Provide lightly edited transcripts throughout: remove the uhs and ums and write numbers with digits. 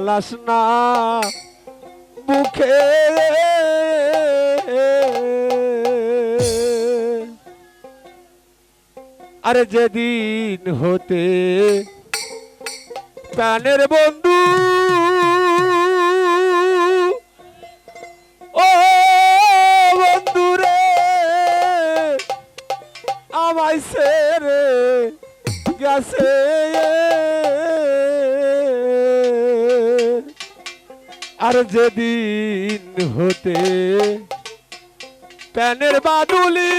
জ্বালাস না বুকে আরে যেদিন হতে প্রাণের বন্ধু ও বন্ধু রে আমায় ছেড়ে গেছে আর যেদিন হতে প্যানের বাদুলি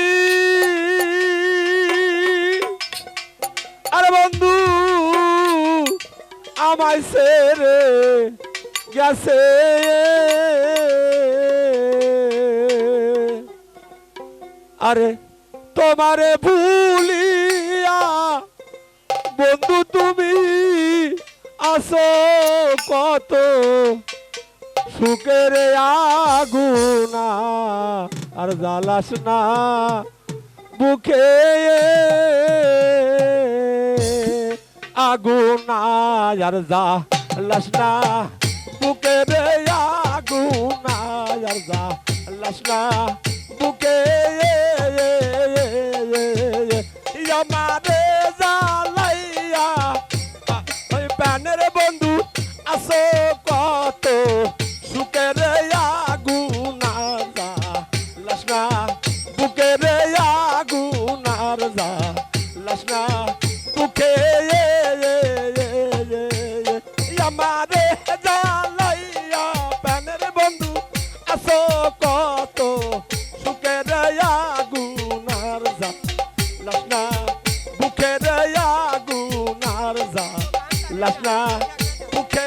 আর বন্ধু আমায় ছেড়ে গেছে আরে তোমারে ভুলিয়া বন্ধু তুমি আসো কত সুখের আগুনা আর জ্বালাস না বুকে আগুনা আর জ্বালাস না বুকের আগুনা আর জ্বালাস না বুকে আমারে জ্বালাইয়া ওই প্রাণের বন্ধু আসো কত সুখের আগুনার জ্বালাস না বুকের আগুনার জ্বালাস না বুকে আমারে জ্বালাইয়া প্রাণের বন্ধু আসো কত সুখের আগুনার জ্বালাস না বুকের আগুনার জ্বালাস না বুকে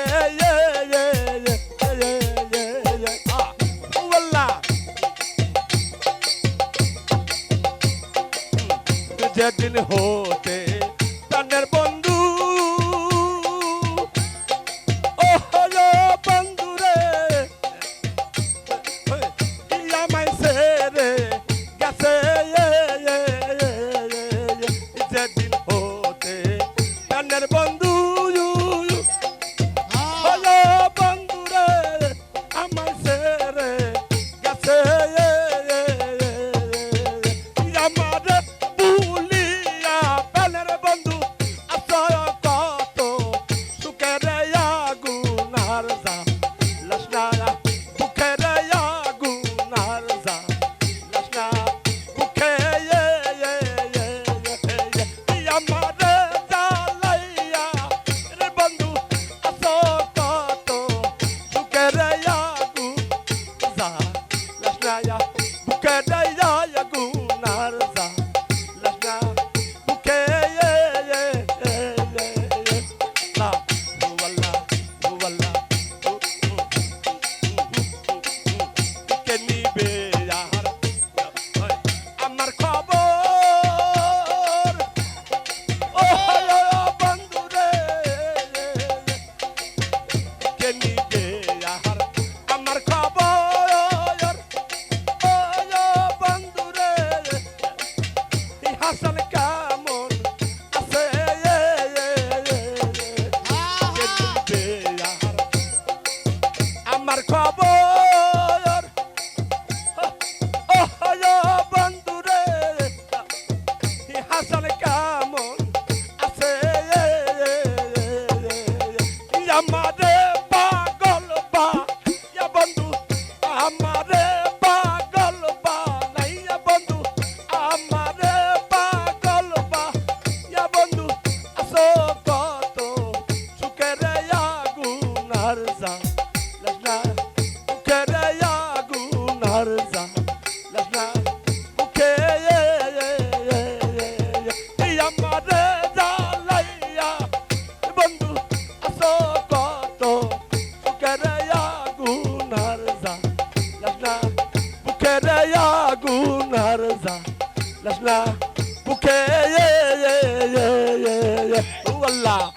যেদিন হতে প্রাণের বন্ধু ও হলো বন্ধু রে আমায় ছেড়ে গেছে যেদিন হতে প্রাণের বন্ধু হলো বন্ধু রে আমায় ছেড়ে গেছে আমার খবর ও বন্ধু রে হাসান কেমন আছে আমারে পাগল বা বন্ধু আমারে পাগল বা নাই বন্ধু আমারে পাগল বা বন্ধু আসো কত সুখের আগুনার যা Allah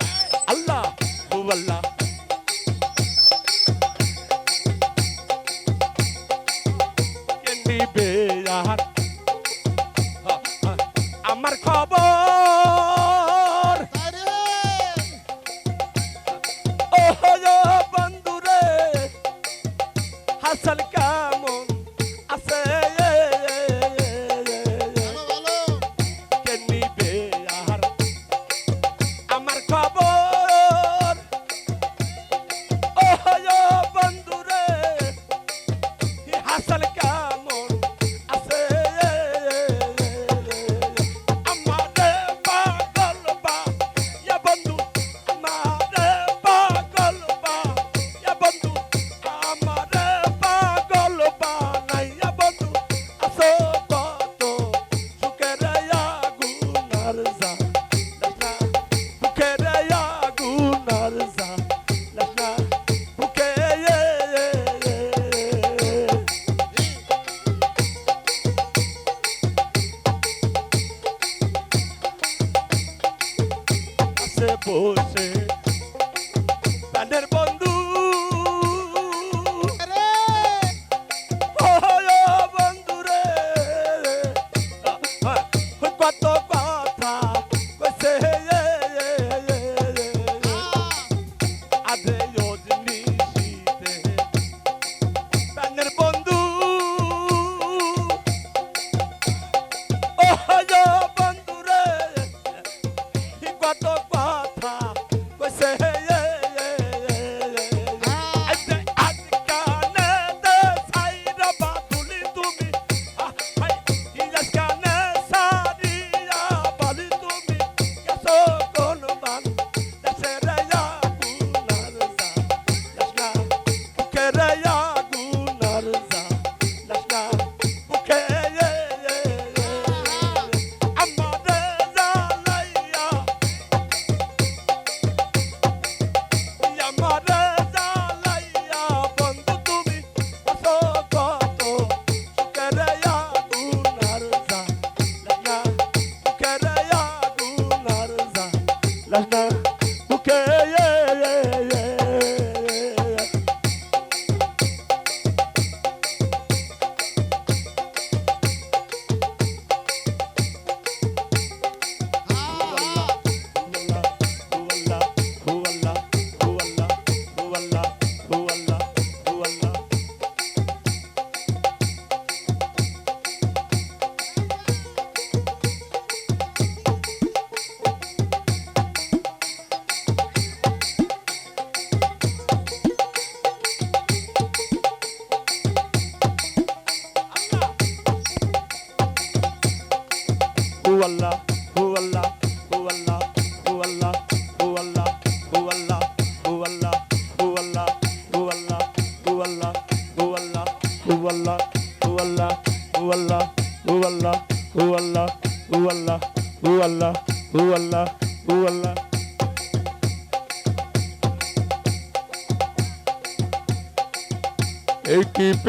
Allah Allah আমার খবর ও বন্ধু আসল কেমন আছে কে নিবে আর আমার খবর ও বন্ধুরে আসল কেমন আছে আমারে পাগল বা ইয়া বন্ধু আমারে পাগল বা ইয়া বন্ধু আমারে পাগল বা নাই ইয়া বন্ধু আসো কত সুখের আগুনার যা লাসনা বুকের আগুনার যা লাসনা বুকে আছে বসে প্রাণের বন্ধু ও বন্ধু রে কত কথা কইছে আধে যোজনি শীতে প্রাণের বন্ধু ও বন্ধু রে কত কথা কইছে আজকানে দে সাইরা বাতুলি তুমি হাই আজকানে সারিয়া বালি তুমি কেসো কোন বান দেশের আগুনার যা লাসনা বুকের আগুনার যা লাসনা বুকে আমারে জ্বালাইয়া আমারে জ্বালাইয়া বন্ধু তুমি আসো কত সুখের আগুনার যা লাসনা বুকের আগুনার যা লাসনা বুকে Allah, who Allah, who Allah, who Allah, who Allah, who Allah, who Allah, who Allah, who Allah, who Allah, who Allah, who Allah, who Allah, who Allah, who Allah, who Allah, who Allah, who Allah, who Allah, who Allah. Ekip